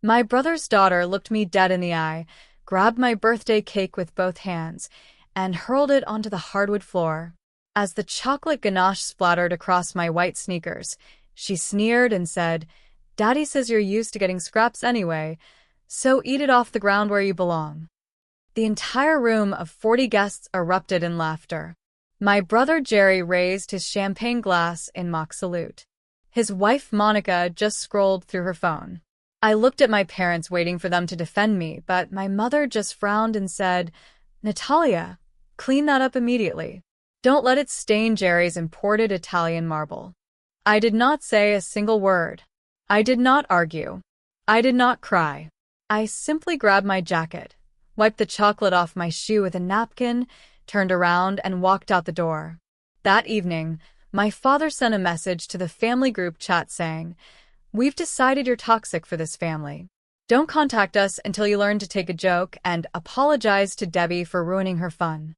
My brother's daughter looked me dead in the eye, grabbed my birthday cake with both hands, and hurled it onto the hardwood floor. As the chocolate ganache splattered across my white sneakers, she sneered and said, "Daddy says you're used to getting scraps anyway, so eat it off the ground where you belong." The entire room of 40 guests erupted in laughter. My brother Jerry raised his champagne glass in mock salute. His wife Monica just scrolled through her phone. I looked at my parents waiting for them to defend me, but my mother just frowned and said, "Natalia, clean that up immediately. Don't let it stain Jerry's imported Italian marble." I did not say a single word. I did not argue. I did not cry. I simply grabbed my jacket, wiped the chocolate off my shoe with a napkin, turned around, and walked out the door. That evening, my father sent a message to the family group chat saying, "We've decided you're toxic for this family. Don't contact us until you learn to take a joke and apologize to Debbie for ruining her fun."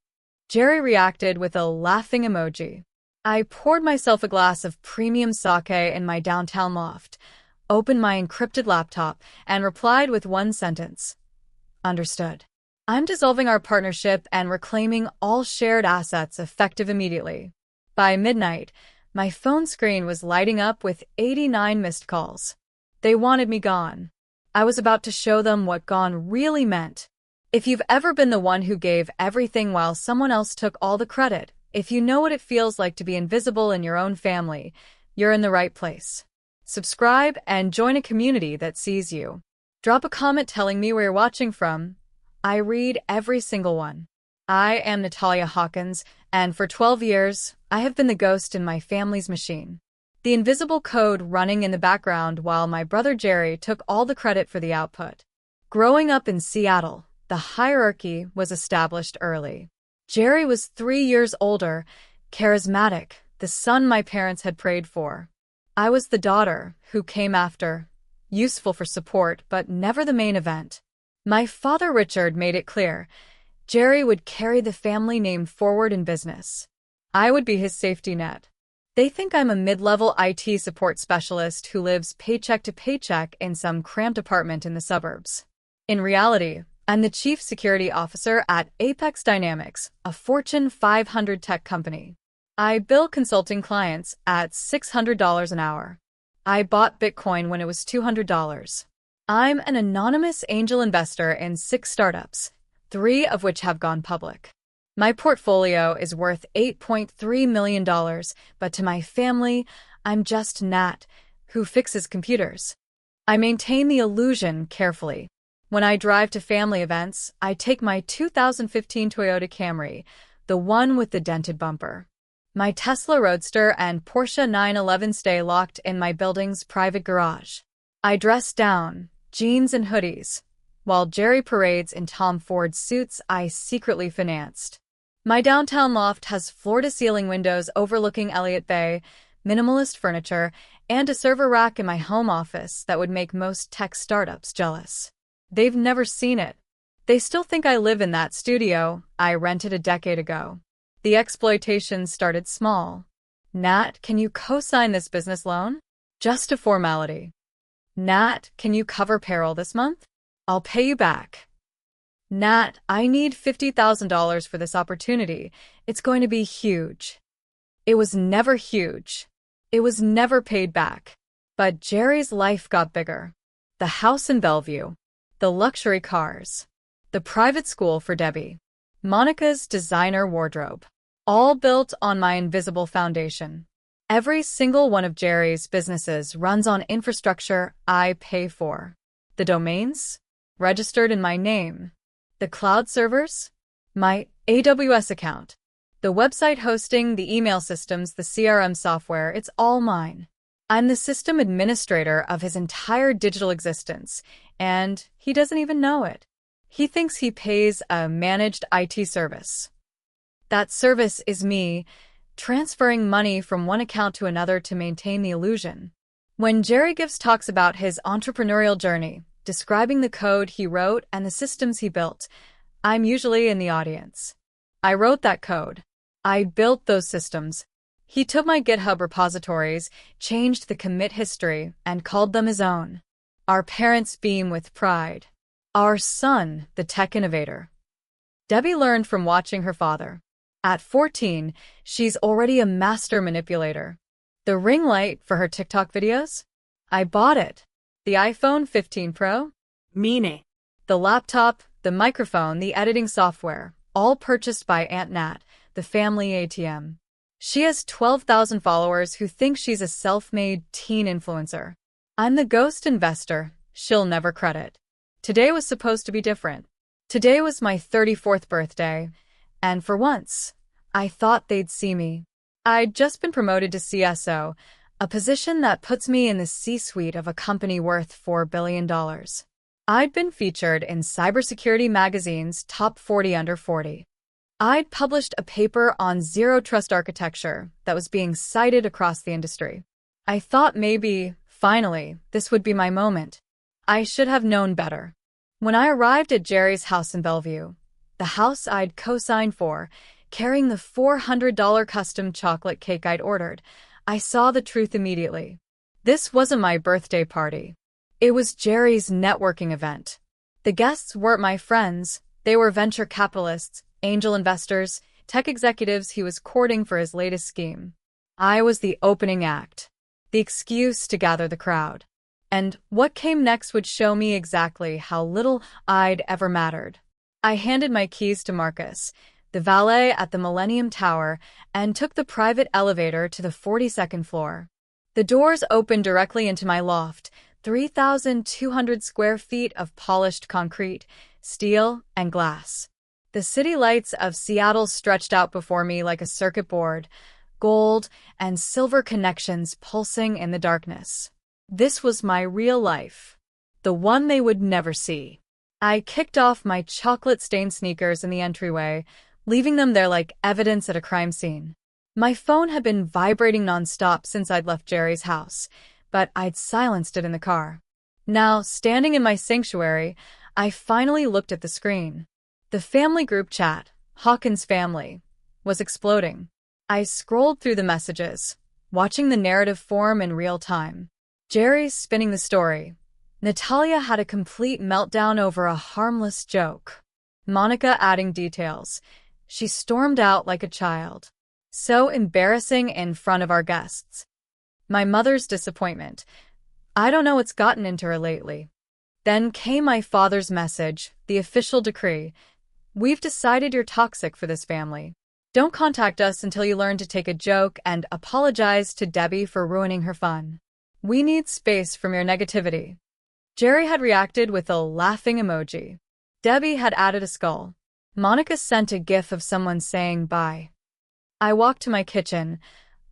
Jerry reacted with a laughing emoji. I poured myself a glass of premium sake in my downtown loft, opened my encrypted laptop, and replied with one sentence. "Understood. I'm dissolving our partnership and reclaiming all shared assets effective immediately." By midnight, my phone screen was lighting up with 89 missed calls. They wanted me gone. I was about to show them what gone really meant. If you've ever been the one who gave everything while someone else took all the credit, if you know what it feels like to be invisible in your own family, you're in the right place. Subscribe and join a community that sees you. Drop a comment telling me where you're watching from. I read every single one. I am Natalia Hawkins, and for 12 years, I have been the ghost in my family's machine. The invisible code running in the background while my brother Jerry took all the credit for the output. Growing up in Seattle, the hierarchy was established early. Jerry was 3 years older, charismatic, the son my parents had prayed for. I was the daughter, who came after, useful for support but never the main event. My father Richard made it clear, Jerry would carry the family name forward in business. I would be his safety net. They think I'm a mid-level IT support specialist who lives paycheck to paycheck in some cramped apartment in the suburbs. In reality, I'm the chief security officer at Apex Dynamics, a Fortune 500 tech company. I bill consulting clients at $600 an hour. I bought Bitcoin when it was $200. I'm an anonymous angel investor in 6 startups, 3 of which have gone public. My portfolio is worth $8.3 million, but to my family, I'm just Nat, who fixes computers. I maintain the illusion carefully. When I drive to family events, I take my 2015 Toyota Camry, the one with the dented bumper. My Tesla Roadster and Porsche 911 stay locked in my building's private garage. I dress down, jeans and hoodies, while Jerry parades in Tom Ford suits I secretly financed. My downtown loft has floor-to-ceiling windows overlooking Elliott Bay, minimalist furniture, and a server rack in my home office that would make most tech startups jealous. They've never seen it. They still think I live in that studio I rented a decade ago. The exploitation started small. "Nat, can you co-sign this business loan?" Just a formality. "Nat, can you cover payroll this month? I'll pay you back." "Nat, I need $50,000 for this opportunity. It's going to be huge." It was never huge. It was never paid back. But Jerry's life got bigger. The house in Bellevue. The luxury cars. The private school for Debbie. Monica's designer wardrobe. All built on my invisible foundation. Every single one of Jerry's businesses runs on infrastructure I pay for. The domains? Registered in my name. The cloud servers? My AWS account. The website hosting, the email systems, the CRM software, it's all mine. I'm the system administrator of his entire digital existence, and he doesn't even know it. He thinks he pays a managed IT service. That service is me, transferring money from one account to another to maintain the illusion. When Jerry gives talks about his entrepreneurial journey, describing the code he wrote and the systems he built, I'm usually in the audience. I wrote that code. I built those systems. He took my GitHub repositories, changed the commit history, and called them his own. Our parents beam with pride. Our son, the tech innovator. Debbie learned from watching her father. At 14, she's already a master manipulator. The ring light for her TikTok videos? I bought it. The iPhone 15 Pro? Meaning. The laptop, the microphone, the editing software, all purchased by Aunt Nat, the family ATM. She has 12,000 followers who think she's a self-made teen influencer. I'm the ghost investor she'll never credit. Today was supposed to be different. Today was my 34th birthday, and for once, I thought they'd see me. I'd just been promoted to CSO, a position that puts me in the C-suite of a company worth $4 billion. I'd been featured in cybersecurity magazine's Top 40 Under 40. I'd published a paper on zero trust architecture that was being cited across the industry. I thought maybe, finally, this would be my moment. I should have known better. When I arrived at Jerry's house in Bellevue, the house I'd co-signed for, carrying the $400 custom chocolate cake I'd ordered, I saw the truth immediately. This wasn't my birthday party. It was Jerry's networking event. The guests weren't my friends. They were venture capitalists, angel investors, tech executives he was courting for his latest scheme. I was the opening act, the excuse to gather the crowd. And what came next would show me exactly how little I'd ever mattered. I handed my keys to Marcus, the valet at the Millennium Tower, and took the private elevator to the 42nd floor. The doors opened directly into my loft, 3,200 square feet of polished concrete, steel, and glass. The city lights of Seattle stretched out before me like a circuit board, gold and silver connections pulsing in the darkness. This was my real life, the one they would never see. I kicked off my chocolate-stained sneakers in the entryway, leaving them there like evidence at a crime scene. My phone had been vibrating nonstop since I'd left Jerry's house, but I'd silenced it in the car. Now, standing in my sanctuary, I finally looked at the screen. The family group chat, Hawkins family, was exploding. I scrolled through the messages, watching the narrative form in real time. Jerry's spinning the story. Natalia had a complete meltdown over a harmless joke. Monica adding details. She stormed out like a child. So embarrassing in front of our guests. My mother's disappointment. I don't know what's gotten into her lately. Then came my father's message, the official decree. We've decided you're toxic for this family. Don't contact us until you learn to take a joke and apologize to Debbie for ruining her fun. We need space from your negativity. Jerry had reacted with a laughing emoji. Debbie had added a skull. Monica sent a gif of someone saying bye. I walked to my kitchen,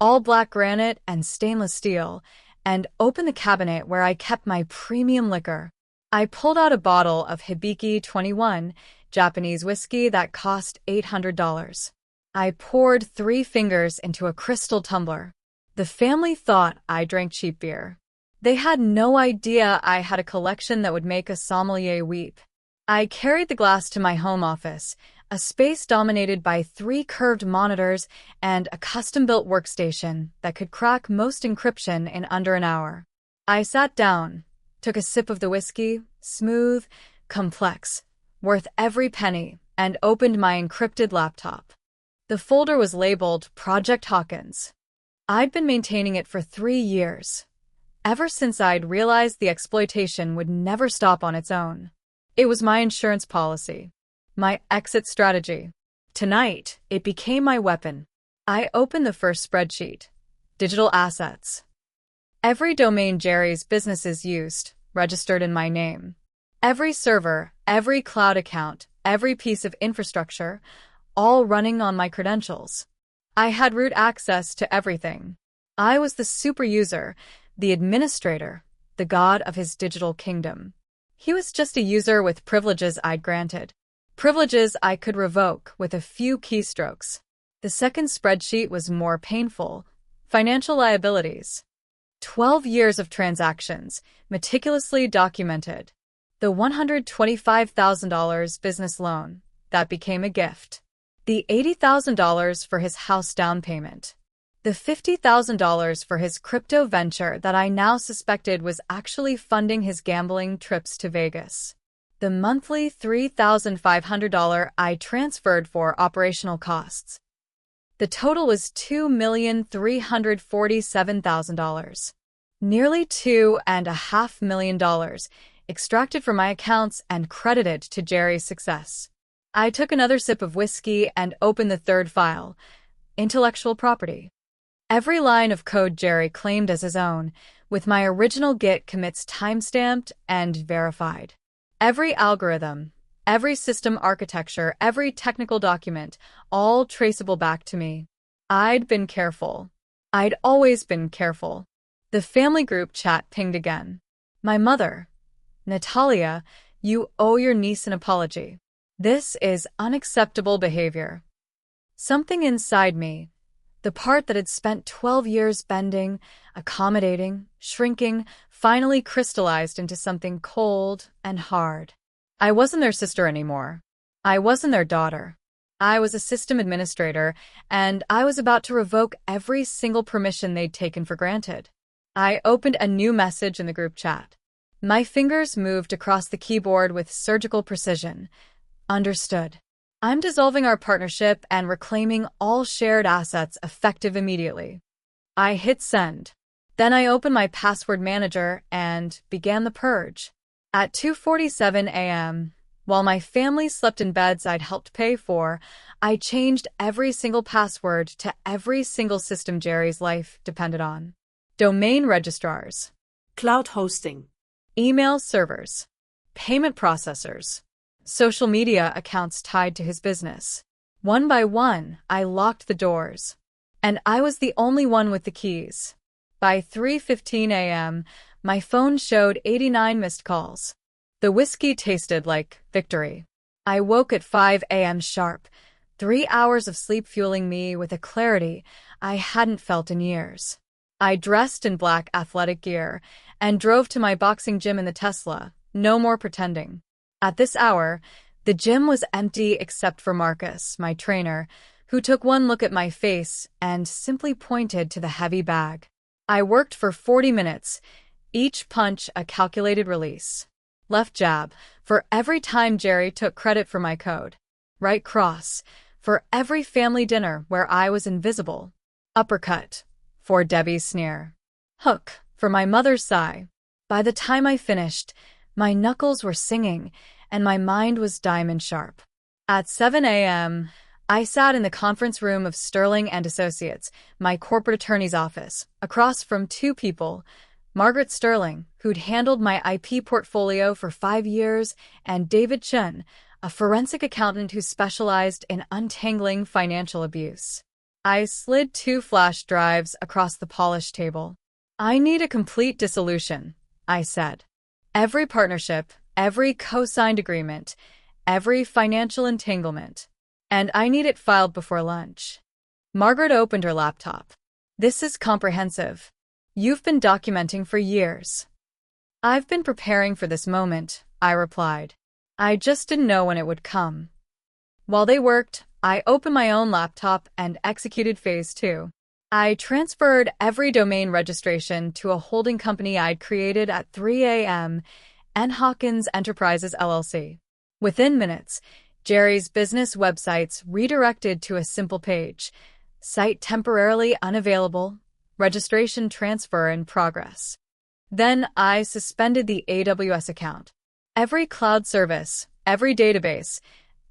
all black granite and stainless steel, and opened the cabinet where I kept my premium liquor. I pulled out a bottle of Hibiki 21, Japanese whiskey that cost $800. I poured 3 fingers into a crystal tumbler. The family thought I drank cheap beer. They had no idea I had a collection that would make a sommelier weep. I carried the glass to my home office, a space dominated by 3 curved monitors and a custom-built workstation that could crack most encryption in under an hour. I sat down, took a sip of the whiskey, smooth, complex, worth every penny, and opened my encrypted laptop. The folder was labeled Project Hawkins. I'd been maintaining it for 3 years, ever since I'd realized the exploitation would never stop on its own. It was my insurance policy, my exit strategy. Tonight, it became my weapon. I opened the first spreadsheet, digital assets. Every domain Jerry's businesses used, registered in my name. Every server, every cloud account, every piece of infrastructure, all running on my credentials. I had root access to everything. I was the super user, the administrator, the god of his digital kingdom. He was just a user with privileges I'd granted. Privileges I could revoke with a few keystrokes. The second spreadsheet was more painful. Financial liabilities. 12 years of transactions, meticulously documented. The $125,000 business loan that became a gift. The $80,000 for his house down payment. The $50,000 for his crypto venture that I now suspected was actually funding his gambling trips to Vegas. The monthly $3,500 I transferred for operational costs. The total was $2,347,000. Nearly $2.5 million extracted from my accounts and credited to Jerry's success. I took another sip of whiskey and opened the third file, intellectual property. Every line of code Jerry claimed as his own, with my original git commits timestamped and verified. Every algorithm, every system architecture, every technical document, all traceable back to me. I'd been careful. I'd always been careful. The family group chat pinged again. My mother, Natalia, you owe your niece an apology. This is unacceptable behavior. Something inside me, the part that had spent 12 years bending, accommodating, shrinking, finally crystallized into something cold and hard. I wasn't their sister anymore. I wasn't their daughter. I was a system administrator, and I was about to revoke every single permission they'd taken for granted. I opened a new message in the group chat. My fingers moved across the keyboard with surgical precision. Understood. I'm dissolving our partnership and reclaiming all shared assets effective immediately. I hit send. Then I opened my password manager and began the purge. At 2:47 a.m., while my family slept in beds I'd helped pay for, I changed every single password to every single system Jerry's life depended on. Domain registrars, cloud hosting, email servers, payment processors, social media accounts tied to his business. One by one, I locked the doors. And I was the only one with the keys. By 3:15 a.m., my phone showed 89 missed calls. The whiskey tasted like victory. I woke at 5 a.m. sharp, 3 hours of sleep fueling me with a clarity I hadn't felt in years. I dressed in black athletic gear and drove to my boxing gym in the Tesla, no more pretending. At this hour, the gym was empty except for Marcus, my trainer, who took one look at my face and simply pointed to the heavy bag. I worked for 40 minutes, each punch a calculated release. Left jab, for every time Jerry took credit for my code. Right cross, for every family dinner where I was invisible. Uppercut, for Debbie's sneer. Hook, for my mother's sigh. By the time I finished, my knuckles were singing, and my mind was diamond sharp. At 7 a.m., I sat in the conference room of Sterling and Associates, my corporate attorney's office, across from two people, Margaret Sterling, who'd handled my IP portfolio for 5 years, and David Chen, a forensic accountant who specialized in untangling financial abuse. I slid 2 flash drives across the polished table. I need a complete dissolution, I said. Every partnership, every co-signed agreement, every financial entanglement. And I need it filed before lunch. Margaret opened her laptop. This is comprehensive. You've been documenting for years. I've been preparing for this moment, I replied. I just didn't know when it would come. While they worked, I opened my own laptop and executed phase 2. I transferred every domain registration to a holding company I'd created at 3 a.m., N. Hawkins Enterprises, LLC. Within minutes, Jerry's business websites redirected to a simple page. Site temporarily unavailable. Registration transfer in progress. Then I suspended the AWS account. Every cloud service, every database,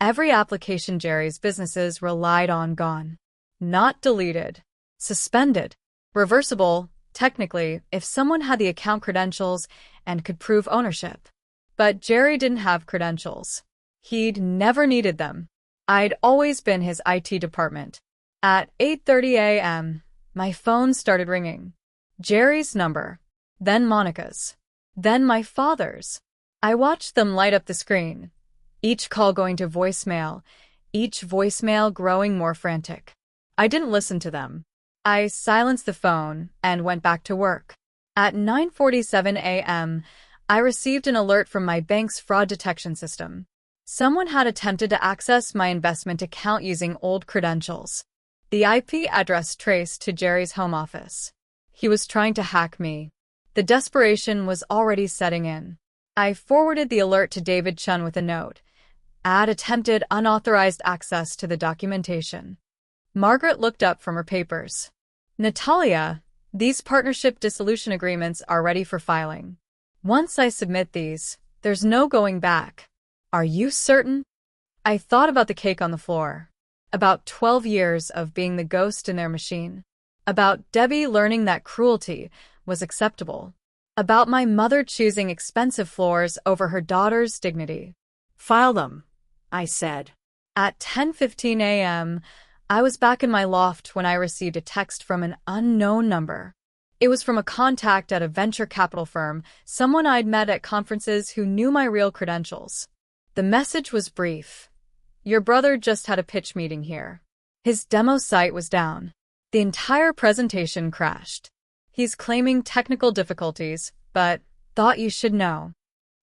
every application Jerry's businesses relied on gone. Not deleted. Suspended. Reversible, technically, if someone had the account credentials and could prove ownership. But Jerry didn't have credentials. He'd never needed them. I'd always been his IT department. At 8:30 a.m., my phone started ringing. Jerry's number. Then Monica's. Then my father's. I watched them light up the screen. Each call going to voicemail. Each voicemail growing more frantic. I didn't listen to them. I silenced the phone and went back to work. At 9:47 a.m., I received an alert from my bank's fraud detection system. Someone had attempted to access my investment account using old credentials. The IP address traced to Jerry's home office. He was trying to hack me. The desperation was already setting in. I forwarded the alert to David Chun with a note. Add attempted unauthorized access to the documentation. Margaret looked up from her papers. Natalia, these partnership dissolution agreements are ready for filing. Once I submit these, there's no going back. Are you certain? I thought about the cake on the floor. About 12 years of being the ghost in their machine. About Debbie learning that cruelty was acceptable. About my mother choosing expensive floors over her daughter's dignity. File them, I said. At 10:15 a.m., I was back in my loft when I received a text from an unknown number. It was from a contact at a venture capital firm, someone I'd met at conferences who knew my real credentials. The message was brief. Your brother just had a pitch meeting here. His demo site was down. The entire presentation crashed. He's claiming technical difficulties, but thought you should know.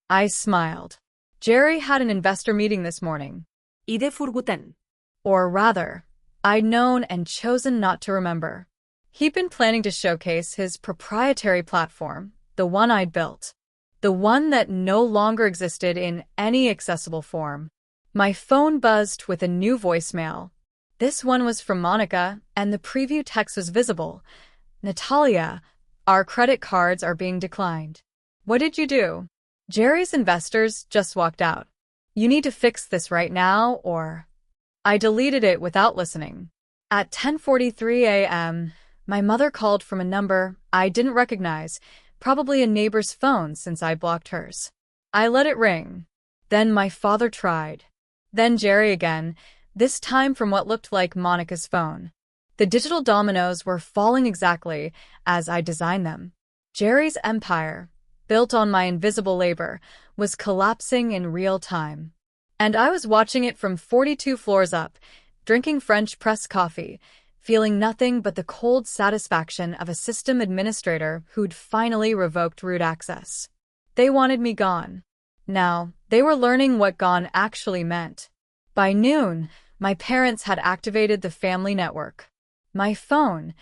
I smiled. Jerry had an investor meeting this morning. Ide furguten. Or rather, I'd known and chosen not to remember. He'd been planning to showcase his proprietary platform, the one I'd built. The one that no longer existed in any accessible form. My phone buzzed with a new voicemail. This one was from Monica, and the preview text was visible. Natalia, our credit cards are being declined. What did you do? Jerry's investors just walked out. You need to fix this right now, or... I deleted it without listening. At 10:43 a.m., my mother called from a number I didn't recognize, probably a neighbor's phone since I blocked hers. I let it ring. Then my father tried. Then Jerry again, this time from what looked like Monica's phone. The digital dominoes were falling exactly as I designed them. Jerry's empire, built on my invisible labor, was collapsing in real time. And I was watching it from 42 floors up, drinking French press coffee, feeling nothing but the cold satisfaction of a system administrator who'd finally revoked root access. They wanted me gone. Now, they were learning what gone actually meant. By noon, my parents had activated the family network. My phone,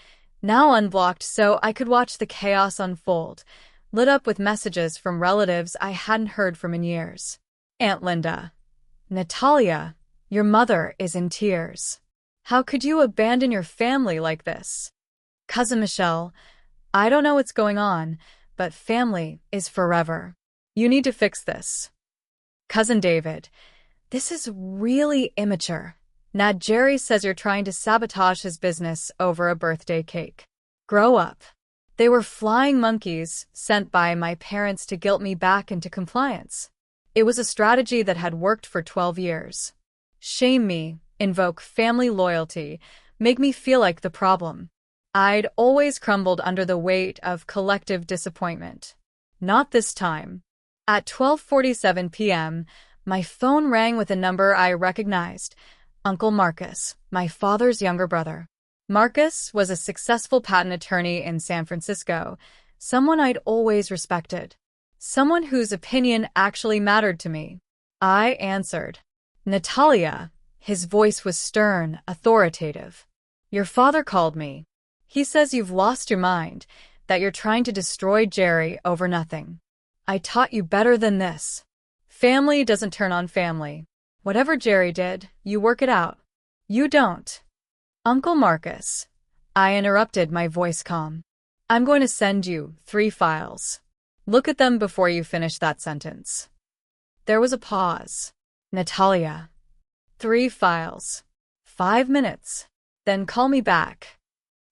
now unblocked so I could watch the chaos unfold, lit up with messages from relatives I hadn't heard from in years. Aunt Linda. Natalia, your mother is in tears. How could you abandon your family like this? Cousin Michelle, I don't know what's going on, but family is forever. You need to fix this. Cousin David, this is really immature. Nad Jerry says you're trying to sabotage his business over a birthday cake. Grow up. They were flying monkeys sent by my parents to guilt me back into compliance. It was a strategy that had worked for 12 years. Shame me, invoke family loyalty, make me feel like the problem. I'd always crumbled under the weight of collective disappointment. Not this time. At 12:47 p.m., my phone rang with a number I recognized. Uncle Marcus, my father's younger brother. Marcus was a successful patent attorney in San Francisco, someone I'd always respected. Someone whose opinion actually mattered to me. I answered. Natalia. His voice was stern, authoritative. Your father called me. He says you've lost your mind, that you're trying to destroy Jerry over nothing. I taught you better than this. Family doesn't turn on family. Whatever Jerry did, you work it out. You don't. Uncle Marcus. I interrupted, my voice calm. I'm going to send you 3 files. Look at them before you finish that sentence. There was a pause. Natalia. 3 files. 5 minutes. Then call me back.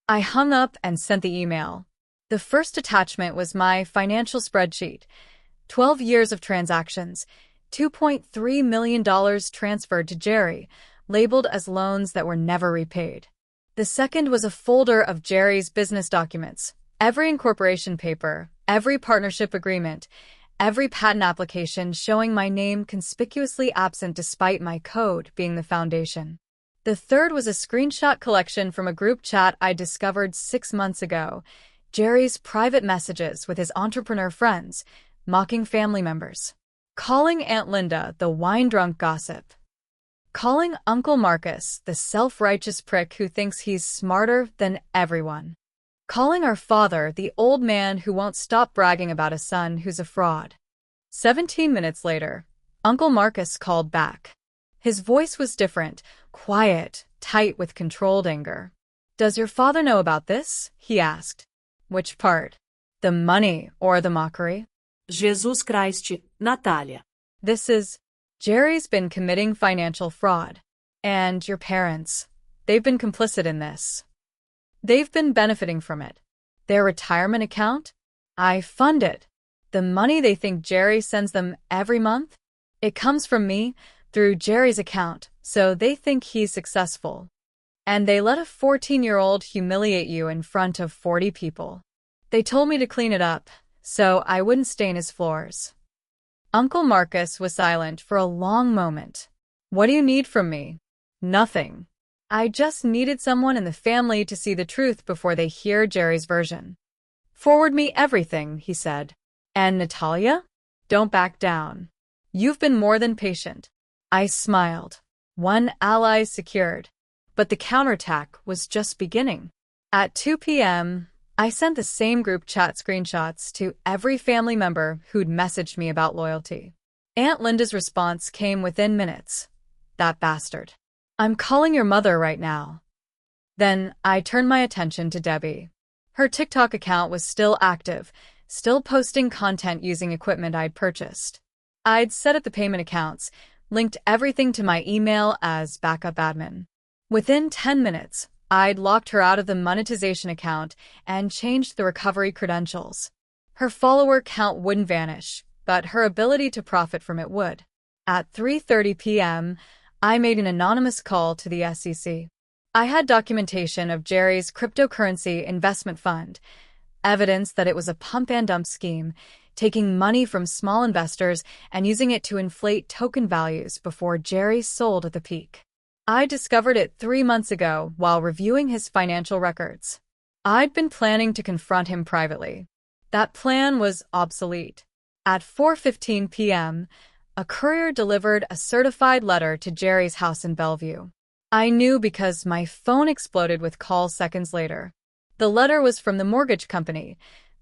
I hung up and sent the email. The first attachment was my financial spreadsheet. 12 years of transactions, $2.3 million transferred to Jerry, labeled as loans that were never repaid. The second was a folder of Jerry's business documents, every incorporation paper, every partnership agreement, every patent application showing my name conspicuously absent despite my code being the foundation. The third was a screenshot collection from a group chat I discovered 6 months ago, Jerry's private messages with his entrepreneur friends, mocking family members, calling Aunt Linda the wine-drunk gossip, Calling Uncle Marcus the self-righteous prick who thinks he's smarter than everyone. Calling our father the old man who won't stop bragging about a son who's a fraud. 17 minutes later, Uncle Marcus called back. His voice was different, quiet, tight with controlled anger. "Does your father know about this?" he asked. "Which part? The money or the mockery?" Jesus Christ, Natália. "This is... Jerry's been committing financial fraud. And your parents, they've been complicit in this. They've been benefiting from it. Their retirement account? I fund it. The money they think Jerry sends them every month? It comes from me, through Jerry's account, so they think he's successful. And they let a 14-year-old humiliate you in front of 40 people. They told me to clean it up, so I wouldn't stain his floors." Uncle Marcus was silent for a long moment. "What do you need from me?" "Nothing. I just needed someone in the family to see the truth before they hear Jerry's version." "Forward me everything," he said. "And Natalia? Don't back down. You've been more than patient." I smiled. One ally secured. But the counterattack was just beginning. At 2 p.m., I sent the same group chat screenshots to every family member who'd messaged me about loyalty. Aunt Linda's response came within minutes. "That bastard. I'm calling your mother right now." Then I turned my attention to Debbie. Her TikTok account was still active, still posting content using equipment I'd purchased. I'd set up the payment accounts, linked everything to my email as backup admin. Within 10 minutes, I'd locked her out of the monetization account and changed the recovery credentials. Her follower count wouldn't vanish, but her ability to profit from it would. At 3:30 p.m., I made an anonymous call to the SEC. I had documentation of Jerry's cryptocurrency investment fund, evidence that it was a pump-and-dump scheme, taking money from small investors and using it to inflate token values before Jerry sold at the peak. I discovered it 3 months ago while reviewing his financial records. I'd been planning to confront him privately. That plan was obsolete. At 4:15 p.m., a courier delivered a certified letter to Jerry's house in Bellevue. I knew because my phone exploded with calls seconds later. The letter was from the mortgage company,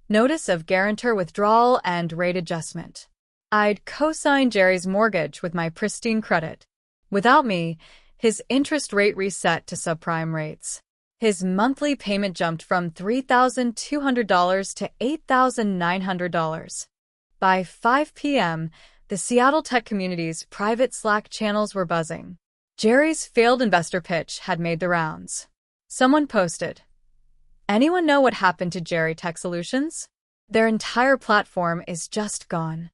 notice of guarantor withdrawal and rate adjustment. I'd co-signed Jerry's mortgage with my pristine credit. Without me, his interest rate reset to subprime rates. His monthly payment jumped from $3,200 to $8,900. By 5 p.m., the Seattle tech community's private Slack channels were buzzing. Jerry's failed investor pitch had made the rounds. Someone posted, "Anyone know what happened to Jerry Tech Solutions? Their entire platform is just gone."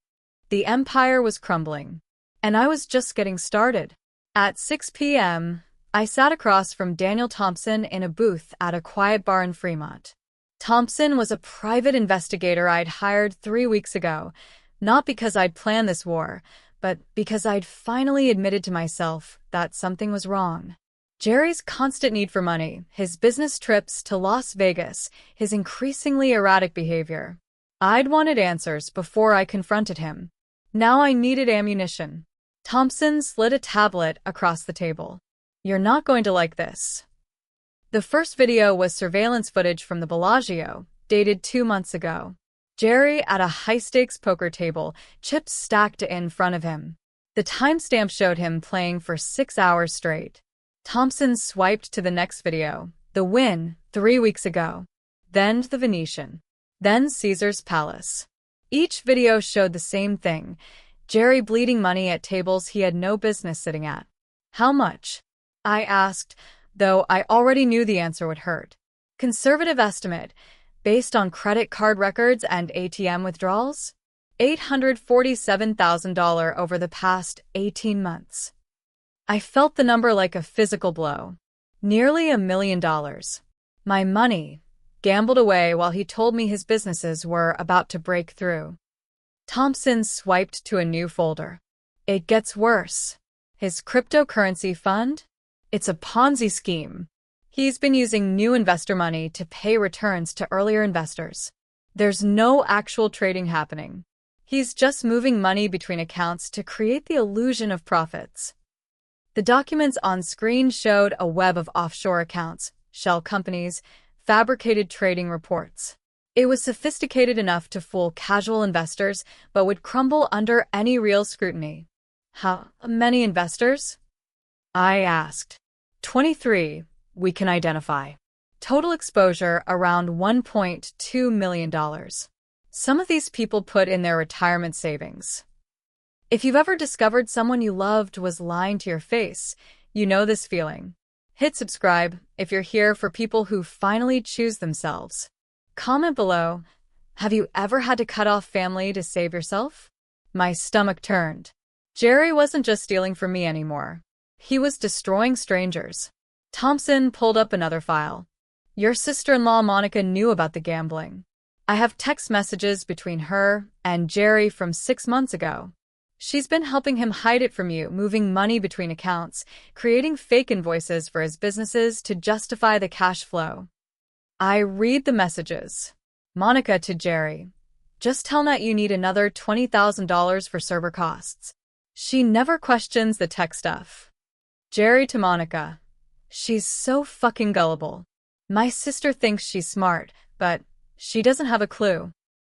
The empire was crumbling, and I was just getting started. At 6 p.m., I sat across from Daniel Thompson in a booth at a quiet bar in Fremont. Thompson was a private investigator I'd hired 3 weeks ago, not because I'd planned this war, but because I'd finally admitted to myself that something was wrong. Jerry's constant need for money, his business trips to Las Vegas, his increasingly erratic behavior. I'd wanted answers before I confronted him. Now I needed ammunition. Thompson slid a tablet across the table. "You're not going to like this." The first video was surveillance footage from the Bellagio, dated 2 months ago. Jerry at a high-stakes poker table, chips stacked in front of him. The timestamp showed him playing for 6 hours straight. Thompson swiped to the next video, the win, 3 weeks ago. Then the Venetian. Then Caesar's Palace. Each video showed the same thing, Jerry bleeding money at tables he had no business sitting at. "How much?" I asked, though I already knew the answer would hurt. Conservative estimate, based on credit card records and ATM withdrawals? $847,000 over the past 18 months. I felt the number like a physical blow. Nearly $1 million. My money, gambled away while he told me his businesses were about to break through. Thompson swiped to a new folder. It gets worse. His cryptocurrency fund? It's a Ponzi scheme. He's been using new investor money to pay returns to earlier investors. There's no actual trading happening. He's just moving money between accounts to create the illusion of profits. The documents on screen showed a web of offshore accounts, shell companies, fabricated trading reports. It was sophisticated enough to fool casual investors, but would crumble under any real scrutiny. How many investors? I asked. 23, we can identify. Total exposure around $1.2 million. Some of these people put in their retirement savings. If you've ever discovered someone you loved was lying to your face, you know this feeling. Hit subscribe if you're here for people who finally choose themselves. Comment below, have you ever had to cut off family to save yourself? My stomach turned. Jerry wasn't just stealing from me anymore. He was destroying strangers. Thompson pulled up another file. Your sister-in-law Monica knew about the gambling. I have text messages between her and Jerry from 6 months ago. She's been helping him hide it from you, moving money between accounts, creating fake invoices for his businesses to justify the cash flow. I read the messages. Monica to Jerry. Just tell Nat you need another $20,000 for server costs. She never questions the tech stuff. Jerry to Monica. She's so fucking gullible. My sister thinks she's smart, but she doesn't have a clue.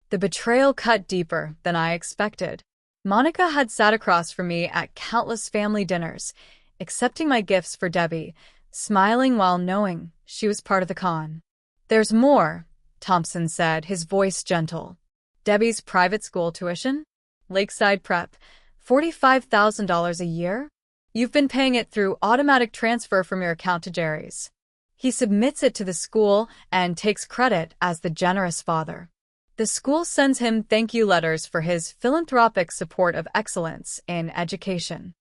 The betrayal cut deeper than I expected. Monica had sat across from me at countless family dinners, accepting my gifts for Debbie, smiling while knowing she was part of the con. There's more, Thompson said, his voice gentle. Debbie's private school tuition? Lakeside Prep. $45,000 a year? You've been paying it through automatic transfer from your account to Jerry's. He submits it to the school and takes credit as the generous father. The school sends him thank you letters for his philanthropic support of excellence in education.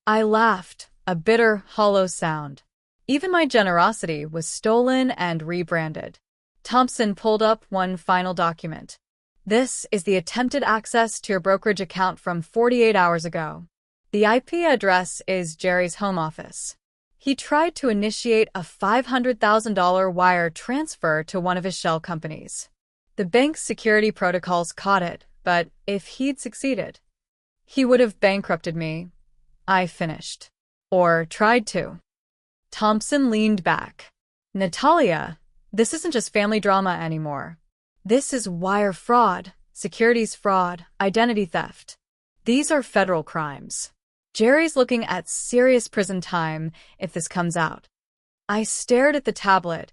I laughed, a bitter, hollow sound. Even my generosity was stolen and rebranded. Thompson pulled up one final document. This is the attempted access to your brokerage account from 48 hours ago. The IP address is Jerry's home office. He tried to initiate a $500,000 wire transfer to one of his shell companies. The bank's security protocols caught it, but if he'd succeeded, he would have bankrupted me. I finished. Or tried to. Thompson leaned back. Natalia, this isn't just family drama anymore. This is wire fraud, securities fraud, identity theft. These are federal crimes. Jerry's looking at serious prison time if this comes out. I stared at the tablet,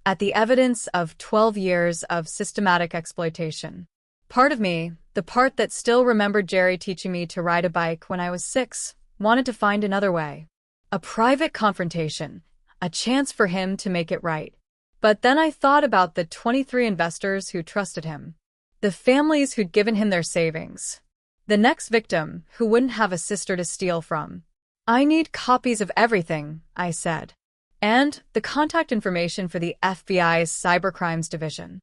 at the evidence of 12 years of systematic exploitation. Part of me, the part that still remembered Jerry teaching me to ride a bike when I was 6, wanted to find another way. A private confrontation, a chance for him to make it right. But then I thought about the 23 investors who trusted him. The families who'd given him their savings. The next victim who wouldn't have a sister to steal from. I need copies of everything, I said. And the contact information for the FBI's Cybercrimes Division.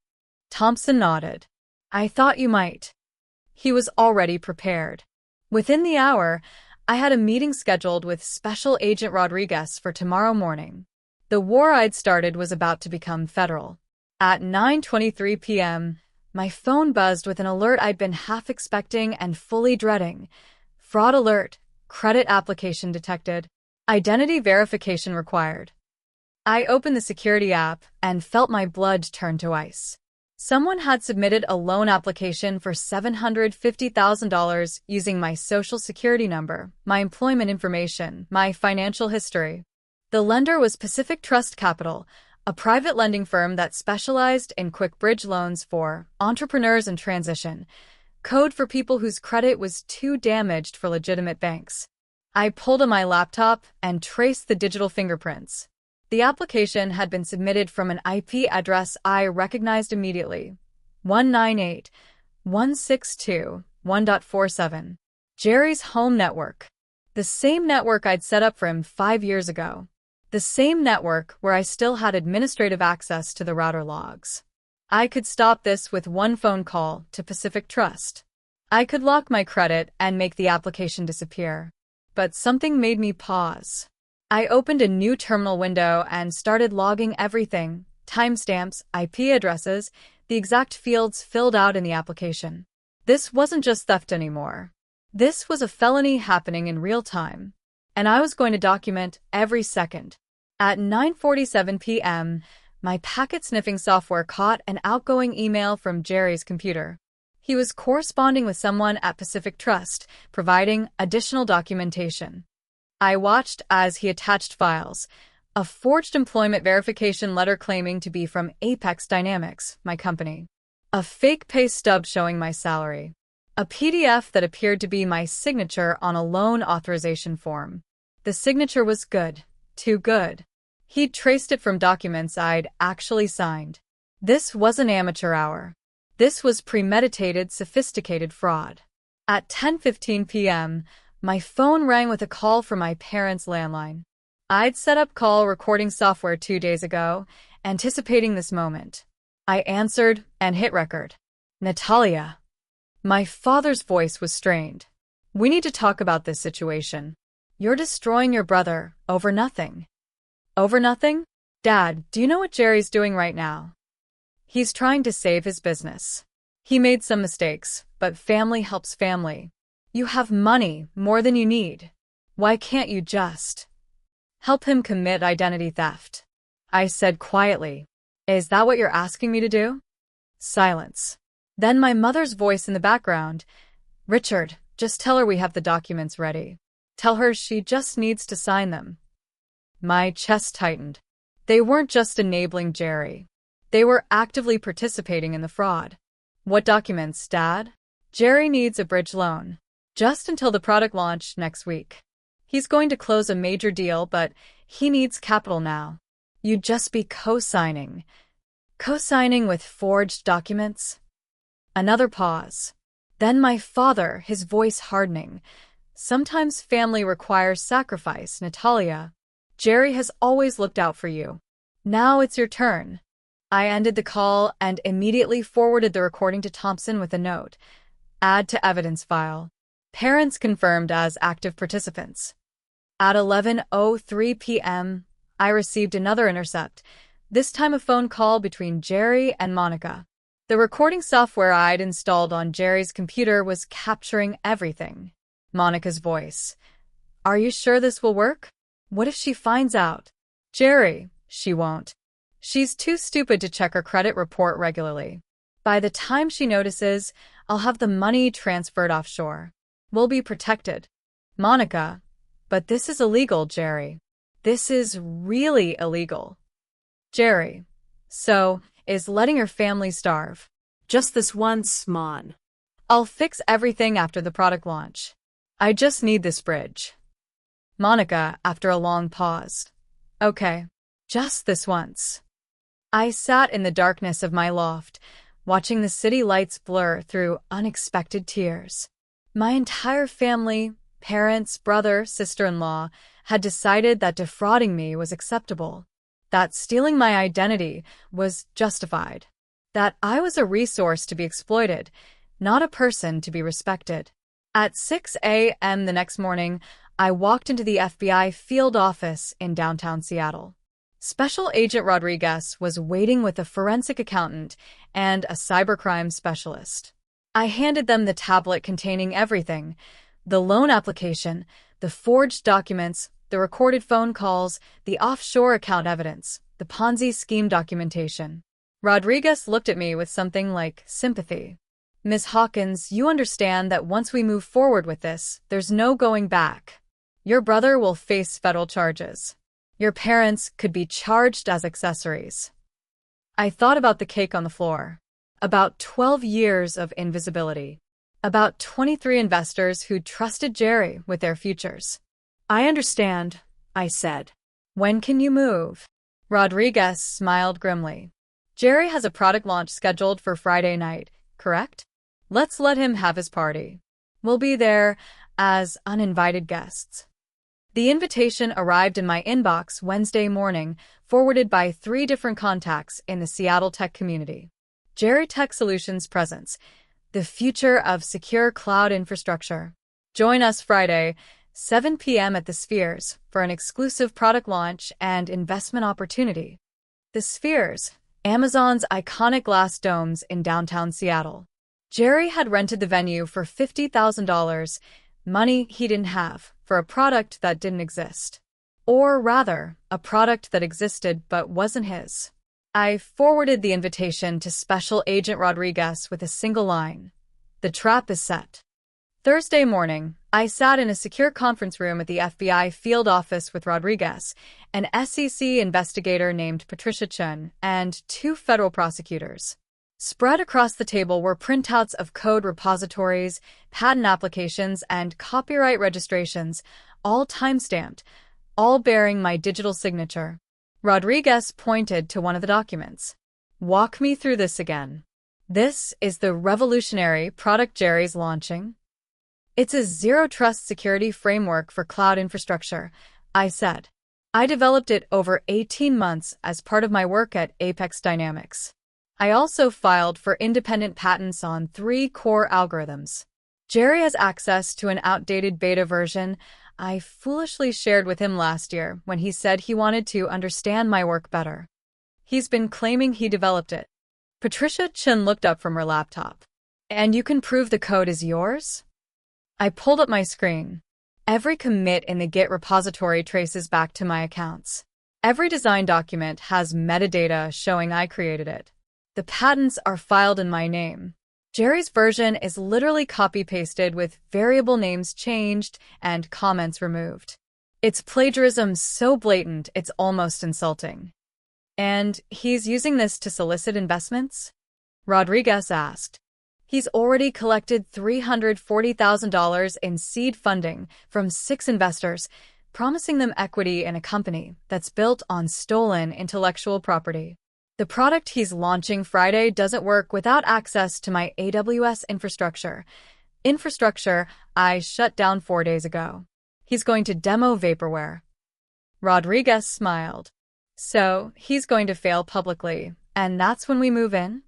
Thompson nodded. I thought you might. He was already prepared. Within the hour, I had a meeting scheduled with Special Agent Rodriguez for tomorrow morning. The war I'd started was about to become federal. At 9:23 p.m., my phone buzzed with an alert I'd been half expecting and fully dreading. Fraud alert, credit application detected, identity verification required. I opened the security app and felt my blood turn to ice. Someone had submitted a loan application for $750,000 using my social security number, my employment information, my financial history. The lender was Pacific Trust Capital, a private lending firm that specialized in quick bridge loans for entrepreneurs in transition, code for people whose credit was too damaged for legitimate banks. I pulled on my laptop and traced the digital fingerprints. The application had been submitted from an IP address I recognized immediately. 198.162.1.47. Jerry's home network. The same network I'd set up for him 5 years ago. The same network where I still had administrative access to the router logs. I could stop this with one phone call to Pacific Trust. I could lock my credit and make the application disappear. But something made me pause. I opened a new terminal window and started logging everything, timestamps, IP addresses, the exact fields filled out in the application. This wasn't just theft anymore. This was a felony happening in real time. and I was going to document every second. At 9:47 p.m., my packet-sniffing software caught an outgoing email from Jerry's computer. He was corresponding with someone at Pacific Trust, providing additional documentation. I watched as he attached files. A forged employment verification letter claiming to be from Apex Dynamics, my company. A fake pay stub showing my salary. A PDF that appeared to be my signature on a loan authorization form. The signature was good. Too good. He'd traced it from documents I'd actually signed. This wasn't amateur hour. This was premeditated, sophisticated fraud. At 10:15 p.m., my phone rang with a call from my parents' landline. I'd set up call recording software 2 days ago, anticipating this moment. I answered and hit record. Natalia. My father's voice was strained. We need to talk about this situation. You're destroying your brother over nothing. Over nothing? Dad, do you know what Jerry's doing right now? He's trying to save his business. He made some mistakes, but family helps family. You have money, more than you need. Why can't you just help him commit identity theft? I said quietly. Is that what you're asking me to do? Silence. Then my mother's voice in the background. Richard, just tell her we have the documents ready. Tell her she just needs to sign them. My chest tightened. They weren't just enabling Jerry. They were actively participating in the fraud. What documents, Dad? Jerry needs a bridge loan. Just until the product launch next week. He's going to close a major deal, but he needs capital now. You'd just be co-signing. Co-signing with forged documents? Another pause. Then my father, his voice hardening. Sometimes family requires sacrifice, Natalia. Jerry has always looked out for you. Now it's your turn. I ended the call and immediately forwarded the recording to Thompson with a note. Add to evidence file. Parents confirmed as active participants. At 11:03 p.m., I received another intercept, this time a phone call between Jerry and Monica. The recording software I'd installed on Jerry's computer was capturing everything. Monica's voice. Are you sure this will work? What if she finds out? Jerry, she won't. She's too stupid to check her credit report regularly. By the time she notices, I'll have the money transferred offshore. We'll be protected. Monica, but this is illegal, Jerry. This is really illegal. Jerry, so, is letting your family starve? Just this once, Mon. I'll fix everything after the product launch. I just need this bridge. Monica, after a long pause. Okay, just this once. I sat in the darkness of my loft, watching the city lights blur through unexpected tears. My entire family, parents, brother, sister-in-law, had decided that defrauding me was acceptable, that stealing my identity was justified, that I was a resource to be exploited, not a person to be respected. At 6 a.m. the next morning, I walked into the FBI field office in downtown Seattle. Special Agent Rodriguez was waiting with a forensic accountant and a cybercrime specialist. I handed them the tablet containing everything: the loan application, the forged documents, the recorded phone calls, the offshore account evidence, the Ponzi scheme documentation. Rodriguez looked at me with something like sympathy. Ms. Hawkins, you understand that once we move forward with this, there's no going back. Your brother will face federal charges. Your parents could be charged as accessories. I thought about the cake on the floor. About 12 years of invisibility. About 23 investors who trusted Jerry with their futures. I understand, I said. When can you move? Rodriguez smiled grimly. Jerry has a product launch scheduled for Friday night, correct? Let's let him have his party. We'll be there as uninvited guests. The invitation arrived in my inbox Wednesday morning, forwarded by 3 different contacts in the Seattle tech community. Jerry Tech Solutions presents the future of secure cloud infrastructure. Join us Friday, 7 p.m. at the Spheres for an exclusive product launch and investment opportunity. The Spheres, Amazon's iconic glass domes in downtown Seattle. Jerry had rented the venue for $50,000, Money he didn't have for a product that didn't exist. Or rather, a product that existed but wasn't his. I forwarded the invitation to Special Agent Rodriguez with a single line. The trap is set. Thursday morning, I sat in a secure conference room at the FBI field office with Rodriguez, an SEC investigator named Patricia Chun, and two federal prosecutors. Spread across the table were printouts of code repositories, patent applications, and copyright registrations, all timestamped, all bearing my digital signature. Rodriguez pointed to one of the documents. Walk me through this again. This is the revolutionary product Jerry's launching. It's a zero-trust security framework for cloud infrastructure, I said. I developed it over 18 months as part of my work at Apex Dynamics. I also filed for independent patents on 3 core algorithms. Jerry has access to an outdated beta version I foolishly shared with him last year when he said he wanted to understand my work better. He's been claiming he developed it. Patricia Chun looked up from her laptop. And you can prove the code is yours? I pulled up my screen. Every commit in the Git repository traces back to my accounts. Every design document has metadata showing I created it. The patents are filed in my name. Jerry's version is literally copy-pasted with variable names changed and comments removed. It's plagiarism so blatant it's almost insulting. And he's using this to solicit investments? Rodriguez asked. He's already collected $340,000 in seed funding from 6 investors, promising them equity in a company that's built on stolen intellectual property. The product he's launching Friday doesn't work without access to my AWS infrastructure. Infrastructure I shut down 4 days ago. He's going to demo vaporware. Rodriguez smiled. So, he's going to fail publicly, and that's when we move in?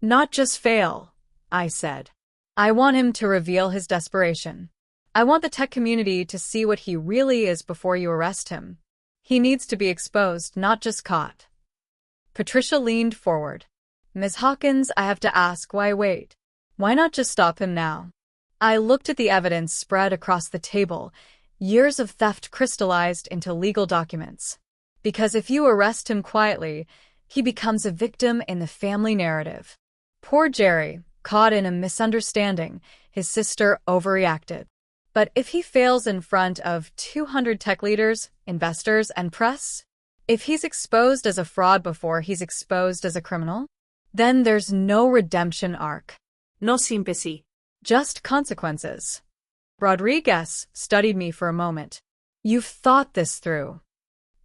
Not just fail, I said. I want him to reveal his desperation. I want the tech community to see what he really is before you arrest him. He needs to be exposed, not just caught. Patricia leaned forward. Ms. Hawkins, I have to ask, why wait? Why not just stop him now? I looked at the evidence spread across the table, years of theft crystallized into legal documents. Because if you arrest him quietly, he becomes a victim in the family narrative. Poor Jerry, caught in a misunderstanding, his sister overreacted. But if he fails in front of 200 tech leaders, investors, and press, if he's exposed as a fraud before he's exposed as a criminal, then there's no redemption arc. No sympathy. Just consequences. Rodriguez studied me for a moment. You've thought this through.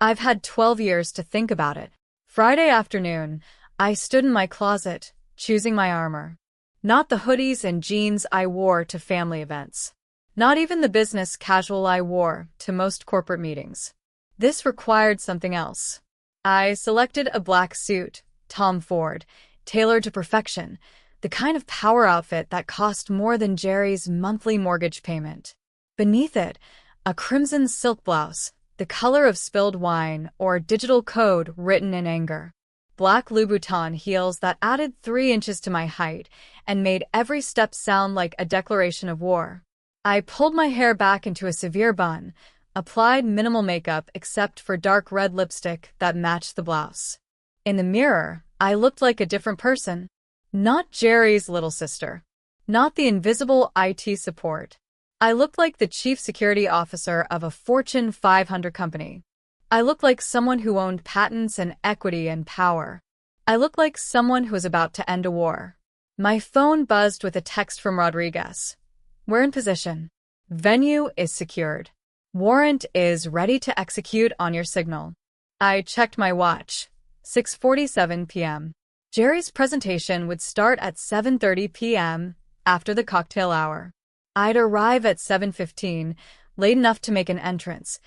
I've had 12 years to think about it. Friday afternoon, I stood in my closet, choosing my armor. Not the hoodies and jeans I wore to family events. Not even the business casual I wore to most corporate meetings. This required something else. I selected a black suit, Tom Ford, tailored to perfection, the kind of power outfit that cost more than Jerry's monthly mortgage payment. Beneath it, a crimson silk blouse, the color of spilled wine or digital code written in anger. Black Louboutin heels that added 3 inches to my height and made every step sound like a declaration of war. I pulled my hair back into a severe bun, applied minimal makeup except for dark red lipstick that matched the blouse. In the mirror, I looked like a different person. Not Jerry's little sister. Not the invisible IT support. I looked like the chief security officer of a Fortune 500 company. I looked like someone who owned patents and equity and power. I looked like someone who was about to end a war. My phone buzzed with a text from Rodriguez. We're in position. Venue is secured. Warrant is ready to execute on your signal. I checked my watch. 6:47 p.m. Jerry's presentation would start at 7:30 p.m. after the cocktail hour. I'd arrive at 7:15, late enough to make an entrance,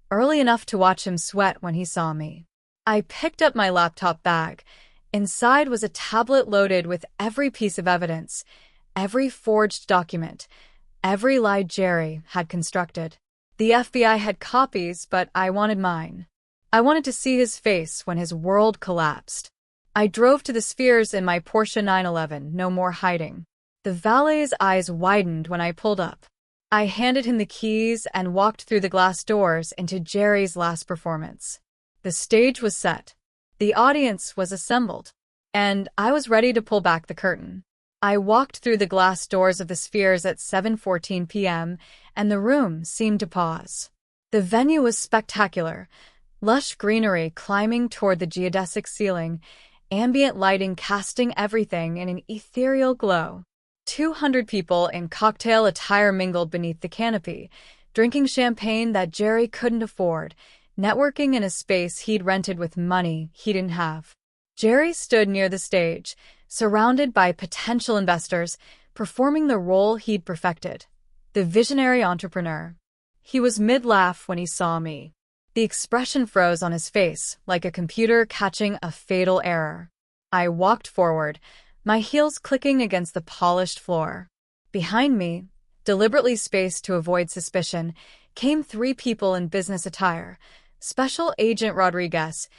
early enough to watch him sweat when he saw me. I picked up my laptop bag. Inside was a tablet loaded with every piece of evidence, every forged document, every lie Jerry had constructed. The FBI had copies, but I wanted mine. I wanted to see his face when his world collapsed. I drove to the Spheres in my Porsche 911, no more hiding. The valet's eyes widened when I pulled up. I handed him the keys and walked through the glass doors into Jerry's last performance. The stage was set. The audience was assembled. And I was ready to pull back the curtain. I walked through the glass doors of the Spheres at 7:14 p.m., and the room seemed to pause. The venue was spectacular. Lush greenery climbing toward the geodesic ceiling, ambient lighting casting everything in an ethereal glow. 200 people in cocktail attire mingled beneath the canopy, drinking champagne that Jerry couldn't afford, networking in a space he'd rented with money he didn't have. Jerry stood near the stage, surrounded by potential investors, performing the role he'd perfected, the visionary entrepreneur. He was mid-laugh when he saw me. The expression froze on his face, like a computer catching a fatal error. I walked forward, my heels clicking against the polished floor. Behind me, deliberately spaced to avoid suspicion, came 3 people in business attire: Special Agent Rodriguez,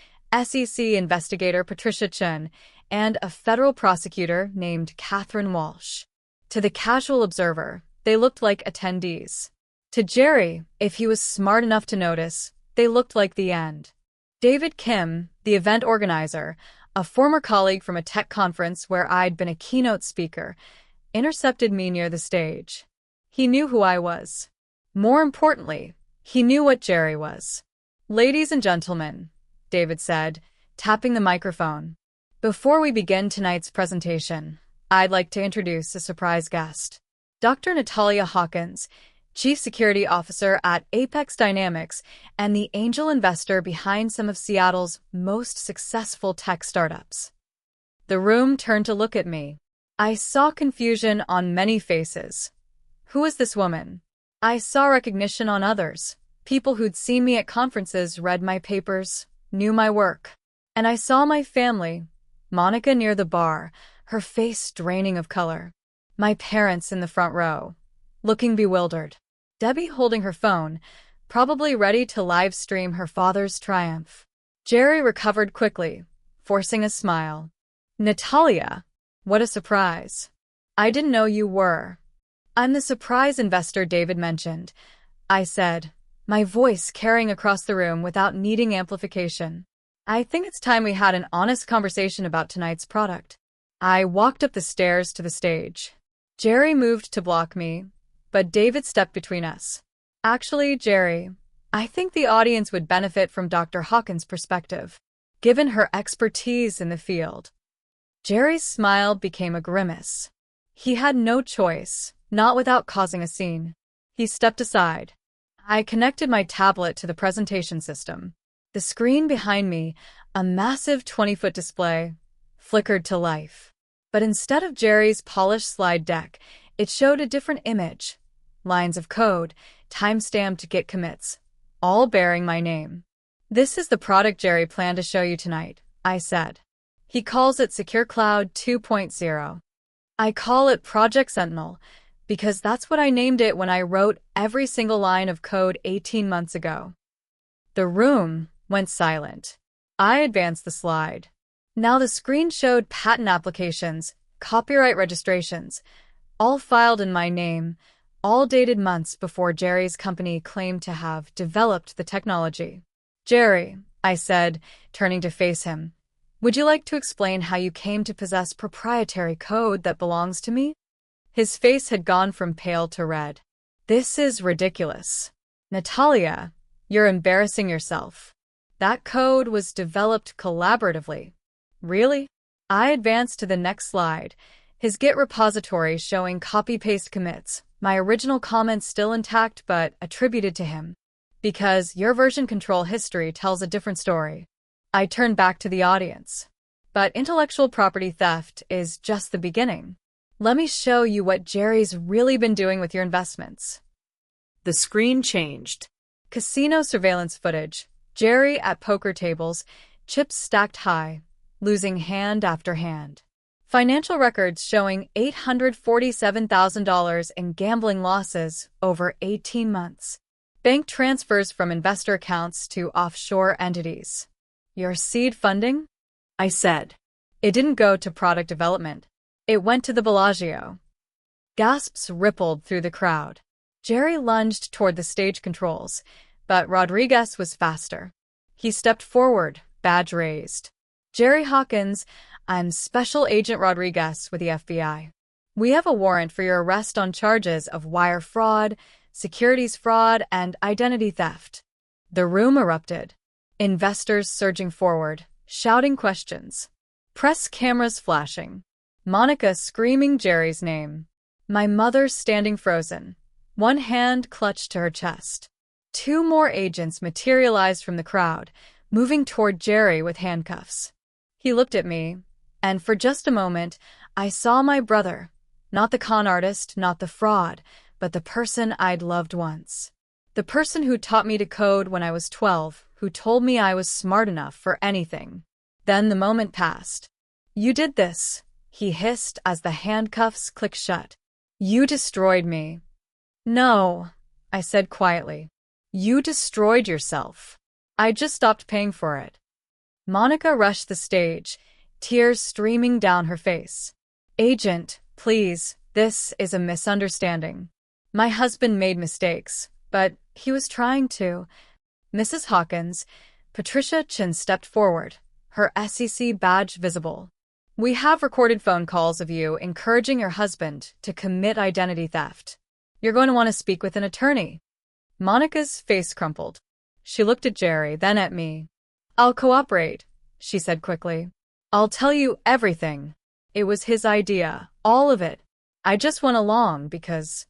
SEC investigator Patricia Chun, and a federal prosecutor named Catherine Walsh. To the casual observer, they looked like attendees. To Jerry, if he was smart enough to notice, they looked like the end. David Kim, the event organizer, a former colleague from a tech conference where I'd been a keynote speaker, intercepted me near the stage. He knew who I was. More importantly, he knew what Jerry was. "Ladies and gentlemen," David said, tapping the microphone. "Before we begin tonight's presentation, I'd like to introduce a surprise guest. Dr. Natalia Hawkins, Chief Security Officer at Apex Dynamics and the angel investor behind some of Seattle's most successful tech startups." The room turned to look at me. I saw confusion on many faces. Who is this woman? I saw recognition on others. People who'd seen me at conferences, read my papers, knew my work. And I saw my family, Monica near the bar, her face draining of color. My parents in the front row, looking bewildered. Debbie holding her phone, probably ready to live stream her father's triumph. Jerry recovered quickly, forcing a smile. "Natalia, what a surprise. I didn't know you were." "I'm the surprise investor David mentioned," I said, my voice carrying across the room without needing amplification. "I think it's time we had an honest conversation about tonight's product." I walked up the stairs to the stage. Jerry moved to block me, but David stepped between us. "Actually, Jerry, I think the audience would benefit from Dr. Hawkins' perspective, given her expertise in the field." Jerry's smile became a grimace. He had no choice, not without causing a scene. He stepped aside. I connected my tablet to the presentation system. The screen behind me, a massive 20-foot display, flickered to life. But instead of Jerry's polished slide deck, it showed a different image. Lines of code, time-stamped Git commits, all bearing my name. "This is the product Jerry planned to show you tonight," I said. "He calls it Secure Cloud 2.0. I call it Project Sentinel, because that's what I named it when I wrote every single line of code 18 months ago." The room went silent. I advanced the slide. Now the screen showed patent applications, copyright registrations, all filed in my name, all dated months before Jerry's company claimed to have developed the technology. "Jerry," I said, turning to face him, "would you like to explain how you came to possess proprietary code that belongs to me?" His face had gone from pale to red. "This is ridiculous. Natalia, you're embarrassing yourself. That code was developed collaboratively." "Really?" I advanced to the next slide, his Git repository showing copy-paste commits, my original comments still intact but attributed to him. "Because your version control history tells a different story." I turned back to the audience. "But intellectual property theft is just the beginning. Let me show you what Jerry's really been doing with your investments." The screen changed. Casino surveillance footage, Jerry at poker tables, chips stacked high, losing hand after hand. Financial records showing $847,000 in gambling losses over 18 months. Bank transfers from investor accounts to offshore entities. "Your seed funding?" I said. "It didn't go to product development. It went to the Bellagio." Gasps rippled through the crowd. Jerry lunged toward the stage controls, but Rodriguez was faster. He stepped forward, badge raised. Jerry Hawkins, I'm Special Agent Rodriguez with the FBI. We have a warrant for your arrest on charges of wire fraud, securities fraud, and identity theft. The room erupted. Investors surging forward, shouting questions. Press cameras flashing. Monica screaming Jerry's name. My mother standing frozen, one hand clutched to her chest. Two more agents materialized from the crowd, moving toward Jerry with handcuffs. He looked at me, and for just a moment, I saw my brother. Not the con artist, not the fraud, but the person I'd loved once. The person who taught me to code when I was 12, who told me I was smart enough for anything. Then the moment passed. You did this, he hissed as the handcuffs clicked shut. You destroyed me. No, I said quietly. You destroyed yourself. I just stopped paying for it. Monica rushed the stage, tears streaming down her face. Agent, please, this is a misunderstanding. My husband made mistakes, but he was trying to. Mrs. Hawkins, Patricia Chin stepped forward, her SEC badge visible. We have recorded phone calls of you encouraging your husband to commit identity theft. You're going to want to speak with an attorney. Monica's face crumpled. She looked at Jerry, then at me. I'll cooperate, she said quickly. I'll tell you everything. It was his idea, all of it. I just went along because...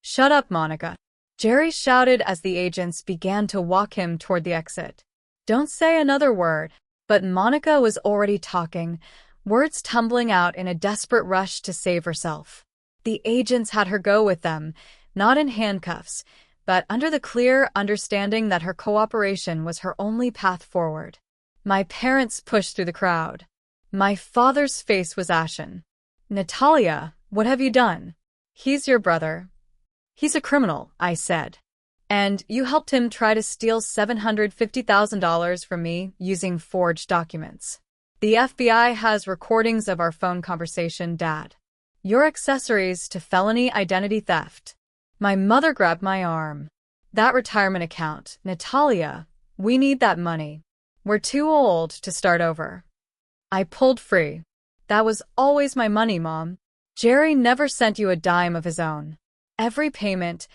Shut up, Monica. Jerry shouted as the agents began to walk him toward the exit. Don't say another word. But Monica was already talking, words tumbling out in a desperate rush to save herself. The agents had her go with them, not in handcuffs, but under the clear understanding that her cooperation was her only path forward. My parents pushed through the crowd. My father's face was ashen. Natalia, what have you done? He's your brother. He's a criminal, I said. And you helped him try to steal $750,000 from me using forged documents. The FBI has recordings of our phone conversation, Dad. You're accessories to felony identity theft. My mother grabbed my arm. That retirement account, Natalia, we need that money. We're too old to start over. I pulled free. That was always my money, Mom. Jerry never sent you a dime of his own. Every payment,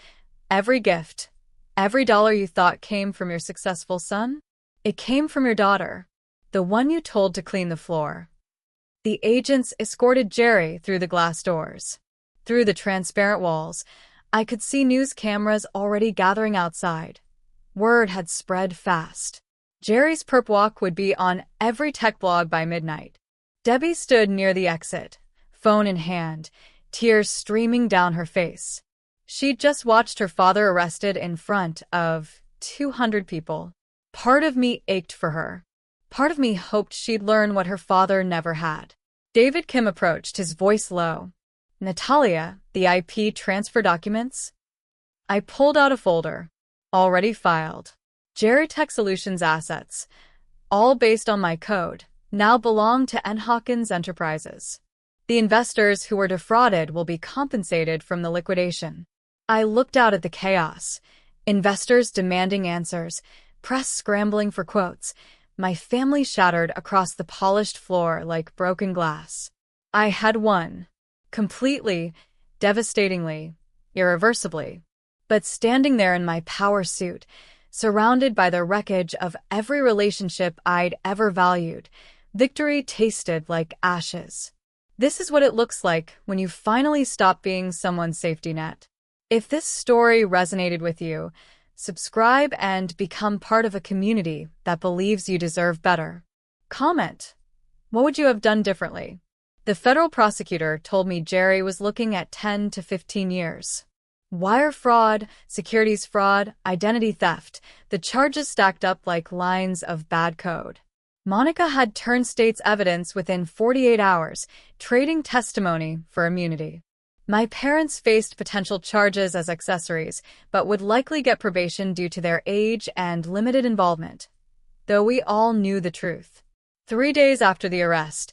every gift, every dollar you thought came from your successful son? It came from your daughter, the one you told to clean the floor. The agents escorted Jerry through the glass doors. Through the transparent walls, I could see news cameras already gathering outside. Word had spread fast. Jerry's perp walk would be on every tech blog by midnight. Debbie stood near the exit, phone in hand, tears streaming down her face. She'd just watched her father arrested in front of 200 people. Part of me ached for her. Part of me hoped she'd learn what her father never had. David Kim approached, his voice low. Natalia, the IP transfer documents? I pulled out a folder. Already filed. Jerry Tech Solutions assets, all based on my code, now belong to N. Hawkins Enterprises. The investors who were defrauded will be compensated from the liquidation. I looked out at the chaos. Investors demanding answers, press scrambling for quotes. My family shattered across the polished floor like broken glass. I had won. Completely, devastatingly, irreversibly. But standing there in my power suit, surrounded by the wreckage of every relationship I'd ever valued, victory tasted like ashes. This is what it looks like when you finally stop being someone's safety net. If this story resonated with you, subscribe and become part of a community that believes you deserve better. Comment. What would you have done differently? The federal prosecutor told me Jerry was looking at 10 to 15 years. Wire fraud, securities fraud, identity theft, the charges stacked up like lines of bad code. Monica had turned state's evidence within 48 hours, trading testimony for immunity. My parents faced potential charges as accessories, but would likely get probation due to their age and limited involvement. Though we all knew the truth. 3 days after the arrest,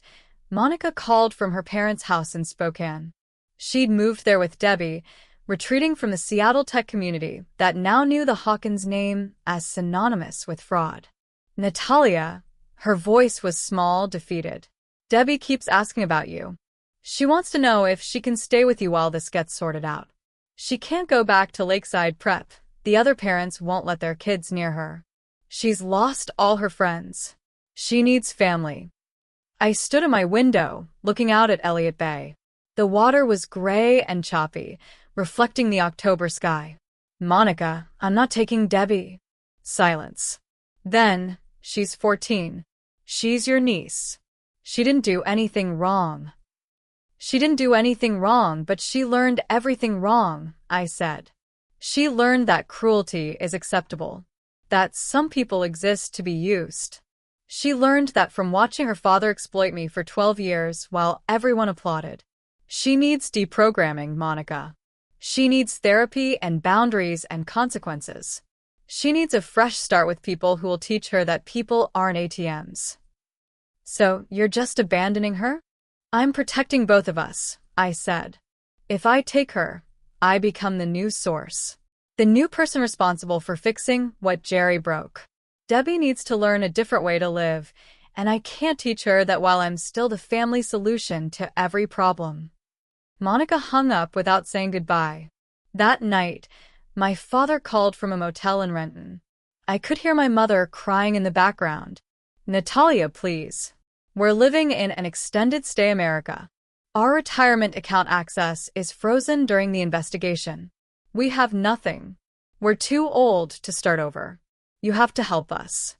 Monica called from her parents' house in Spokane. She'd moved there with Debbie, retreating from the Seattle tech community that now knew the Hawkins name as synonymous with fraud. Natalia, her voice was small, defeated. Debbie keeps asking about you. She wants to know if she can stay with you while this gets sorted out. She can't go back to Lakeside Prep. The other parents won't let their kids near her. She's lost all her friends. She needs family. I stood in my window, looking out at Elliott Bay. The water was gray and choppy, reflecting the October sky. Monica, I'm not taking Debbie. Silence. Then, she's 14. She's your niece. She didn't do anything wrong. She didn't do anything wrong, but she learned everything wrong, I said. She learned that cruelty is acceptable, that some people exist to be used. She learned that from watching her father exploit me for 12 years while everyone applauded. She needs deprogramming, Monica. She needs therapy and boundaries and consequences. She needs a fresh start with people who will teach her that people aren't ATMs. So, you're just abandoning her? I'm protecting both of us, I said. If I take her, I become the new source. The new person responsible for fixing what Jerry broke. Debbie needs to learn a different way to live, and I can't teach her that while I'm still the family solution to every problem. Monica hung up without saying goodbye. That night, my father called from a motel in Renton. I could hear my mother crying in the background. Natalia, please. We're living in an extended stay America. Our retirement account access is frozen during the investigation. We have nothing. We're too old to start over. You have to help us.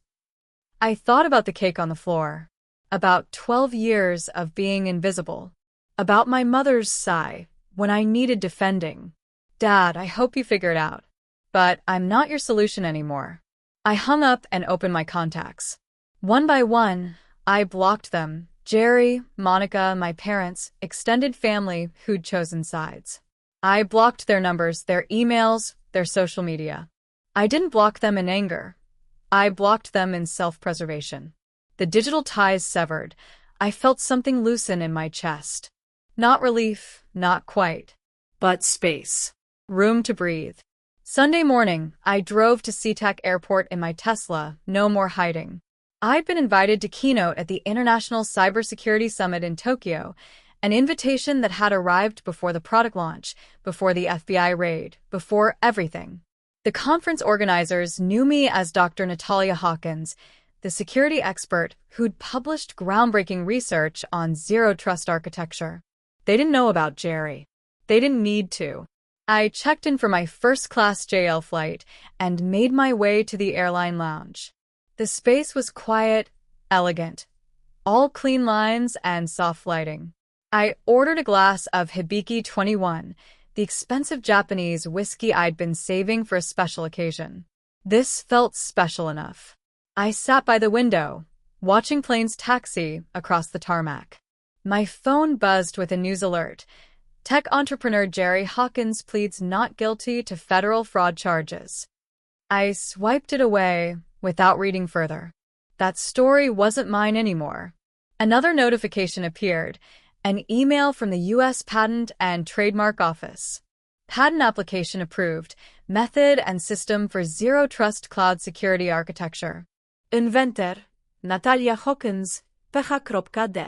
I thought about the cake on the floor, about 12 years of being invisible, about my mother's sigh when I needed defending. Dad, I hope you figure it out. But I'm not your solution anymore. I hung up and opened my contacts. One by one, I blocked them. Jerry, Monica, my parents, extended family who'd chosen sides. I blocked their numbers, their emails, their social media. I didn't block them in anger. I blocked them in self-preservation. The digital ties severed. I felt something loosen in my chest. Not relief, not quite. But space. Room to breathe. Sunday morning, I drove to SeaTac Airport in my Tesla, no more hiding. I'd been invited to keynote at the International Cybersecurity Summit in Tokyo, an invitation that had arrived before the product launch, before the FBI raid, before everything. The conference organizers knew me as Dr. Natalia Hawkins, the security expert who'd published groundbreaking research on zero-trust architecture. They didn't know about Jerry. They didn't need to. I checked in for my first-class JL flight and made my way to the airline lounge. The space was quiet, elegant, all clean lines and soft lighting. I ordered a glass of Hibiki 21, the expensive Japanese whiskey I'd been saving for a special occasion. This felt special enough. I sat by the window, watching planes taxi across the tarmac. My phone buzzed with a news alert. Tech entrepreneur Jerry Hawkins pleads not guilty to federal fraud charges. I swiped it away without reading further. That story wasn't mine anymore. Another notification appeared, an email from the U.S. Patent and Trademark Office. Patent application approved, method and system for zero-trust cloud security architecture. Inventor, Natalia Hawkins, PH.D.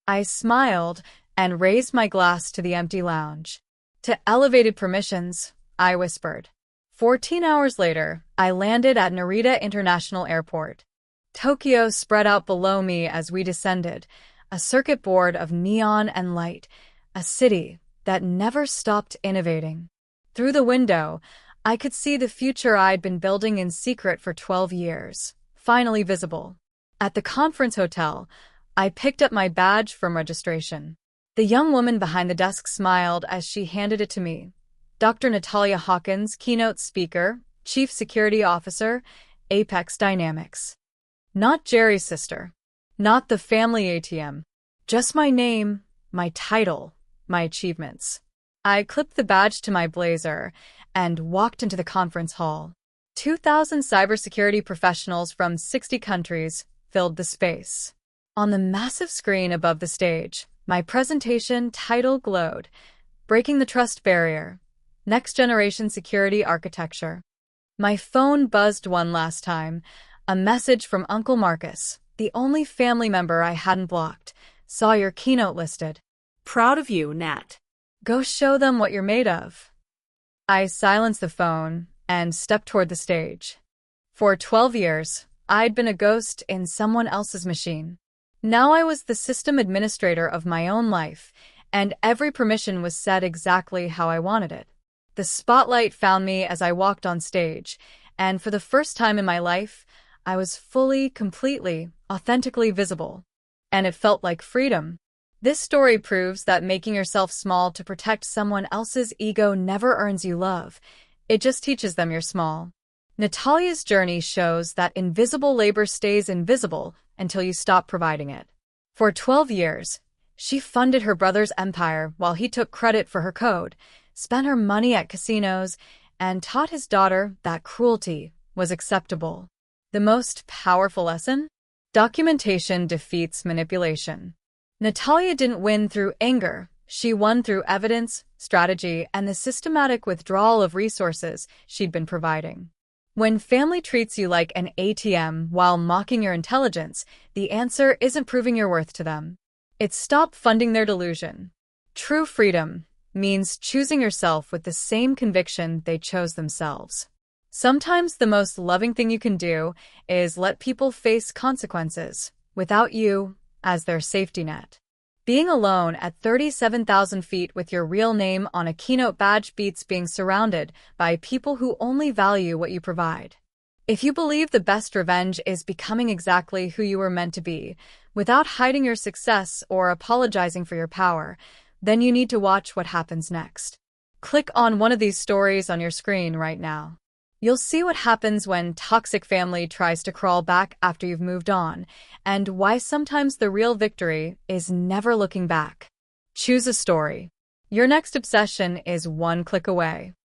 I smiled and raised my glass to the empty lounge. To elevated permissions, I whispered. 14 hours later, I landed at Narita International Airport. Tokyo spread out below me as we descended, a circuit board of neon and light, a city that never stopped innovating. Through the window, I could see the future I'd been building in secret for 12 years, finally visible. At the conference hotel, I picked up my badge from registration. The young woman behind the desk smiled as she handed it to me. Dr. Natalia Hawkins, keynote speaker, chief security officer, Apex Dynamics. Not Jerry's sister. Not the family ATM. Just my name, my title, my achievements. I clipped the badge to my blazer and walked into the conference hall. 2,000 cybersecurity professionals from 60 countries filled the space. On the massive screen above the stage, my presentation title glowed, Breaking the Trust Barrier, Next-generation security architecture. My phone buzzed one last time. A message from Uncle Marcus, the only family member I hadn't blocked. Saw your keynote listed. Proud of you, Nat. Go show them what you're made of. I silenced the phone and stepped toward the stage. For 12 years, I'd been a ghost in someone else's machine. Now I was the system administrator of my own life, and every permission was set exactly how I wanted it. The spotlight found me as I walked on stage, and for the first time in my life, I was fully, completely, authentically visible. And it felt like freedom. This story proves that making yourself small to protect someone else's ego never earns you love. It just teaches them you're small. Natalia's journey shows that invisible labor stays invisible until you stop providing it. For 12 years, she funded her brother's empire while he took credit for her code, spent her money at casinos, and taught his daughter that cruelty was acceptable. The most powerful lesson? Documentation defeats manipulation. Natalia didn't win through anger. She won through evidence, strategy, and the systematic withdrawal of resources she'd been providing. When family treats you like an ATM while mocking your intelligence, the answer isn't proving your worth to them. It's stop funding their delusion. True freedom means choosing yourself with the same conviction they chose themselves. Sometimes the most loving thing you can do is let people face consequences without you as their safety net. Being alone at 37,000 feet with your real name on a keynote badge beats being surrounded by people who only value what you provide. If you believe the best revenge is becoming exactly who you were meant to be, without hiding your success or apologizing for your power, then you need to watch what happens next. Click on one of these stories on your screen right now. You'll see what happens when toxic family tries to crawl back after you've moved on, and why sometimes the real victory is never looking back. Choose a story. Your next obsession is one click away.